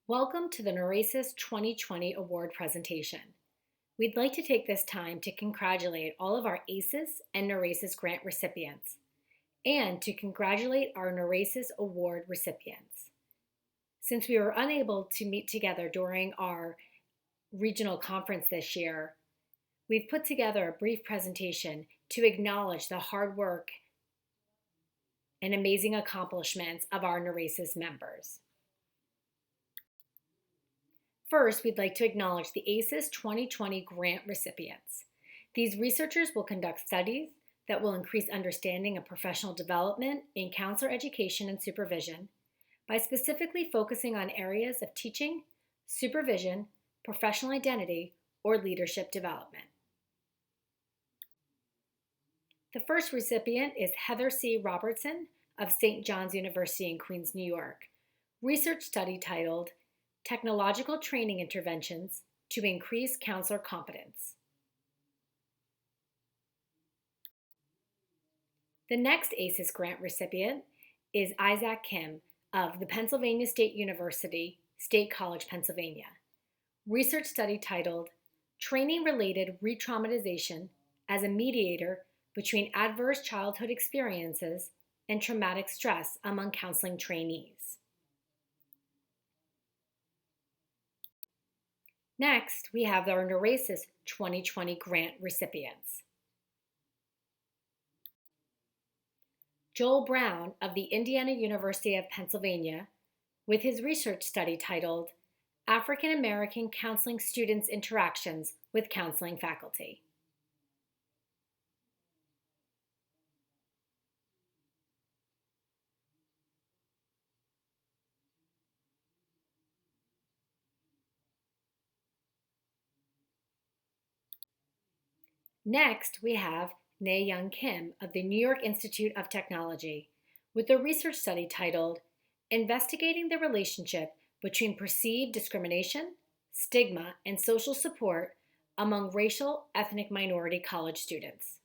Welcome to the NARACES 2020 award presentation. We'd like to take this time to congratulate all of our ACES and NARACES grant recipients, and to congratulate our NARACES award recipients. Since we were unable to meet together during our regional conference this year, we've put together a brief presentation to acknowledge the hard work and amazing accomplishments of our NARACES members. First, we'd like to acknowledge the ACES 2020 grant recipients. These researchers will conduct studies that will increase understanding of professional development in counselor education and supervision by specifically focusing on areas of teaching, supervision, professional identity, or leadership development. The first recipient is Heather C. Robertson of St. John's University in Queens, New York. Research study titled Technological Training Interventions to Increase Counselor Competence. The next ACES grant recipient is Isaac Kim of the Pennsylvania State University, State College, Pennsylvania. Research study titled Training-Related Re-Traumatization as a Mediator Between Adverse Childhood Experiences and Traumatic Stress Among Counseling Trainees. Next, we have our NARACES 2020 grant recipients. Joel Brown of the Indiana University of Pennsylvania with his research study titled African American Counseling Students' Interactions with Counseling Faculty. Next, we have Na Young Kim of the New York Institute of Technology with a research study titled Investigating the Relationship Between Perceived Discrimination, Stigma, and Social Support Among Racial Ethnic Minority College Students.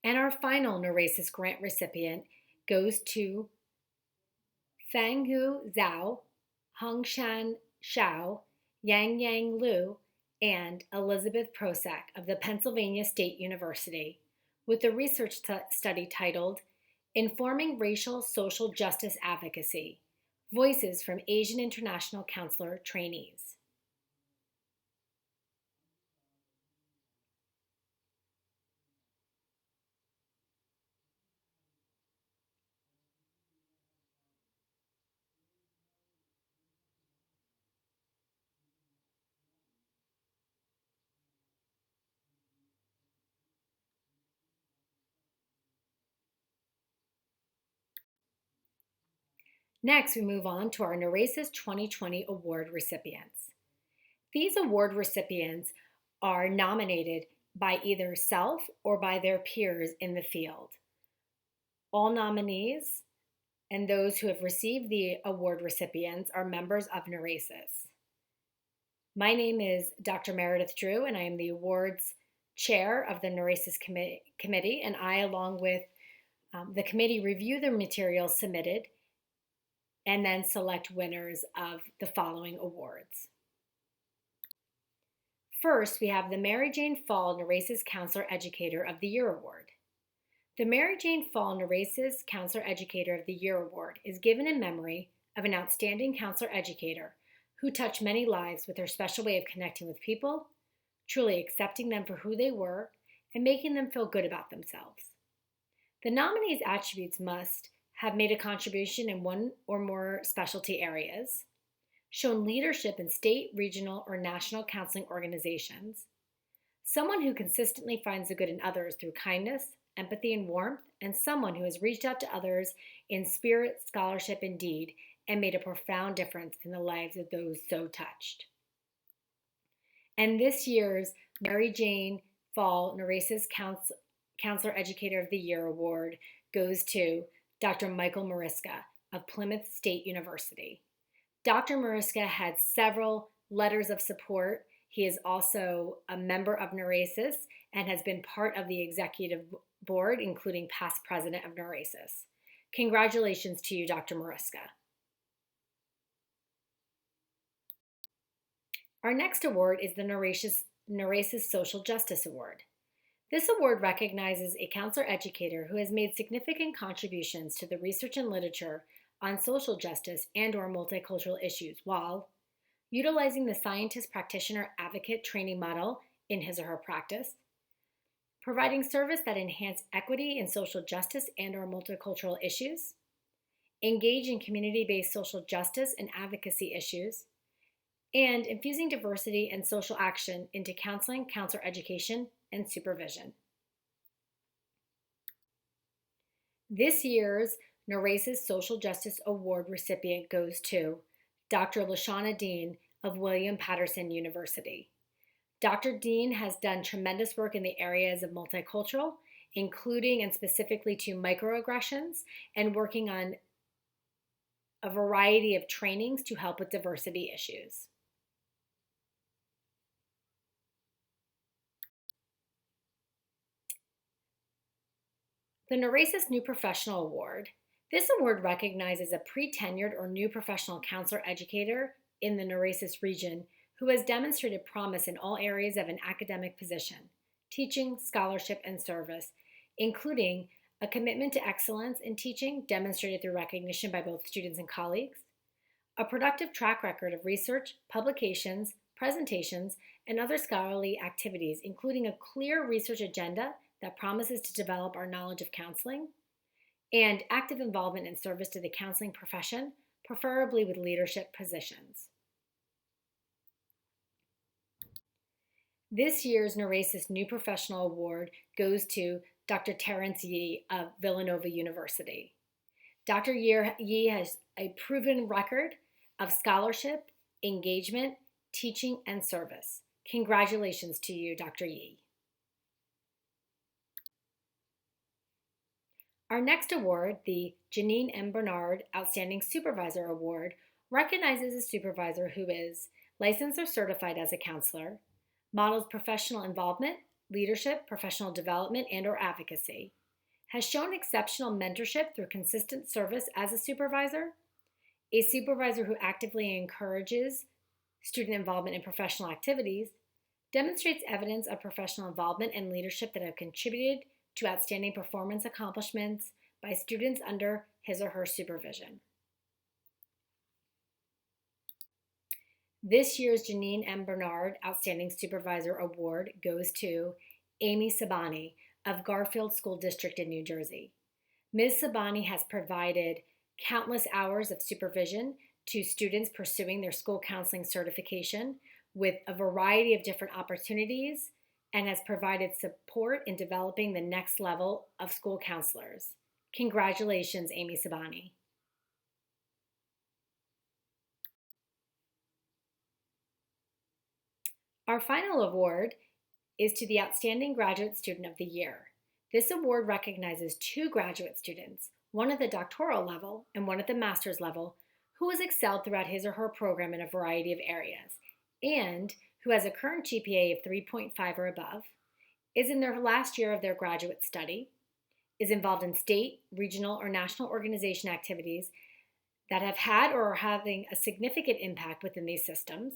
And our final NARACES grant recipient goes to Fanghu Zhao, Hongshan Shao, Yang Liu, and Elizabeth Prosak of the Pennsylvania State University with a research study titled Informing Racial Social Justice Advocacy, Voices from Asian International Counselor Trainees. Next, we move on to our NARACES 2020 award recipients. These award recipients are nominated by either self or by their peers in the field. All nominees and those who have received the award recipients are members of NARACES. My name is Dr. Meredith Drew, and I am the awards chair of the NARACES committee, and I, along with the committee, review the materials submitted and then select winners of the following awards. First, we have the Mary Jane Fall NARACES Counselor Educator of the Year Award. The Mary Jane Fall NARACES Counselor Educator of the Year Award is given in memory of an outstanding counselor educator who touched many lives with her special way of connecting with people, truly accepting them for who they were, and making them feel good about themselves. The nominee's attributes must have made a contribution in one or more specialty areas, shown leadership in state, regional, or national counseling organizations, someone who consistently finds the good in others through kindness, empathy, and warmth, and someone who has reached out to others in spirit, scholarship, and deed, and made a profound difference in the lives of those so touched. And this year's Mary Jane Fall NARACES Counselor Educator of the Year award goes to Dr. Michael Mariska of Plymouth State University. Dr. Mariska had several letters of support. He is also a member of NARACES and has been part of the executive board, including past president of NARACES. Congratulations to you, Dr. Mariska. Our next award is the NARACES Social Justice Award. This award recognizes a counselor educator who has made significant contributions to the research and literature on social justice and/or multicultural issues while utilizing the scientist practitioner advocate training model in his or her practice, providing service that enhance equity in social justice and/or multicultural issues, engage in community-based social justice and advocacy issues, and infusing diversity and social action into counseling, counselor education, and supervision. This year's NARACES Social Justice Award recipient goes to Dr. LaShawna Dean of William Patterson University. Dr. Dean has done tremendous work in the areas of multicultural, including and specifically to microaggressions, and working on a variety of trainings to help with diversity issues. The NARACES New Professional Award. This award recognizes a pre-tenured or new professional counselor educator in the NARACES region who has demonstrated promise in all areas of an academic position, teaching, scholarship, and service, including a commitment to excellence in teaching demonstrated through recognition by both students and colleagues, a productive track record of research, publications, presentations, and other scholarly activities, including a clear research agenda that promises to develop our knowledge of counseling, and active involvement in service to the counseling profession, preferably with leadership positions. This year's NARACES New Professional Award goes to Dr. Terrence Yee of Villanova University. Dr. Yee has a proven record of scholarship, engagement, teaching, and service. Congratulations to you, Dr. Yee. Our next award, the Janine M. Bernard Outstanding Supervisor Award, recognizes a supervisor who is licensed or certified as a counselor, models professional involvement, leadership, professional development, and/or advocacy, has shown exceptional mentorship through consistent service as a supervisor who actively encourages student involvement in professional activities, demonstrates evidence of professional involvement and leadership that have contributed to outstanding performance accomplishments by students under his or her supervision. This year's Janine M. Bernard Outstanding Supervisor Award goes to Amy Sabani of Garfield School District in New Jersey. Ms. Sabani has provided countless hours of supervision to students pursuing their school counseling certification with a variety of different opportunities and has provided support in developing the next level of school counselors. Congratulations, Amy Sabani. Our final award is to the Outstanding Graduate Student of the Year. This award recognizes 2 graduate students, one at the doctoral level and one at the master's level, who has excelled throughout his or her program in a variety of areas, and who has a current GPA of 3.5 or above, is in their last year of their graduate study, is involved in state, regional, or national organization activities that have had or are having a significant impact within these systems,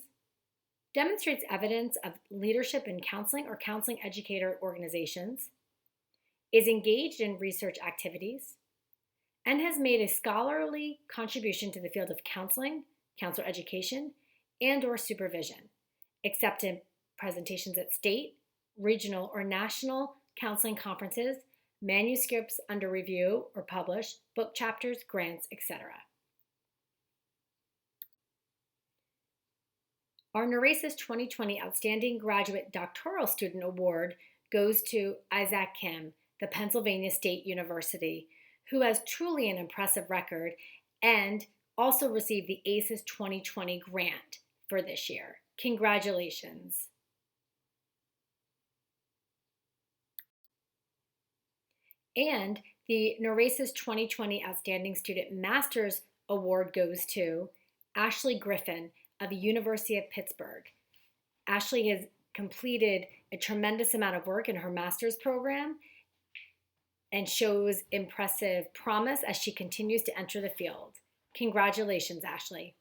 demonstrates evidence of leadership in counseling or counseling educator organizations, is engaged in research activities, and has made a scholarly contribution to the field of counseling, counselor education, and/or supervision, except in presentations at state, regional, or national counseling conferences, manuscripts under review or published, book chapters, grants, etc. Our NARACES 2020 Outstanding Graduate Doctoral Student Award goes to Isaac Kim, the Pennsylvania State University, who has truly an impressive record and also received the ACES 2020 grant for this year. Congratulations. And the NARACES 2020 Outstanding Student Masters Award goes to Ashley Griffin of the University of Pittsburgh. Ashley has completed a tremendous amount of work in her master's program and shows impressive promise as she continues to enter the field. Congratulations, Ashley.